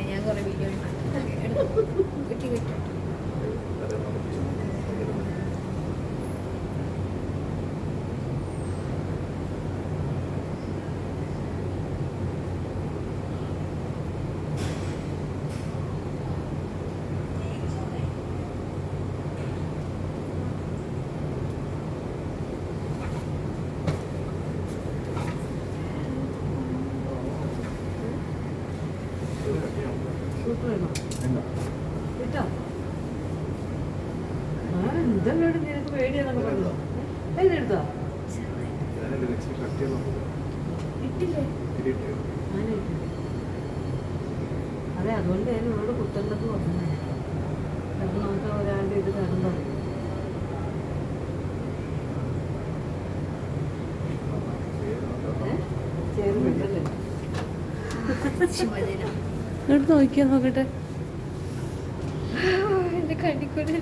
ഞാൻ കുറെ വീഡിയോ കേട്ടോ. ഇതെല്ലാം നിനക്ക് പേടിയാന്നൊക്കെ പറഞ്ഞോ. എഴുതെടുത്തോ ഇട്ടില്ലേ? അതെ, അതുകൊണ്ട് ഞാൻ ഇവരോട് കുത്തേണ്ടത് പറഞ്ഞു. അത് നമുക്ക് ഒരാളുടെ ഇത് കണ്ടോ. ചേരുന്നുണ്ടല്ലേ? എടുത്ത് നോക്കിയാ നോക്കട്ടെ. എന്റെ കണ്ണിക്കൂടെ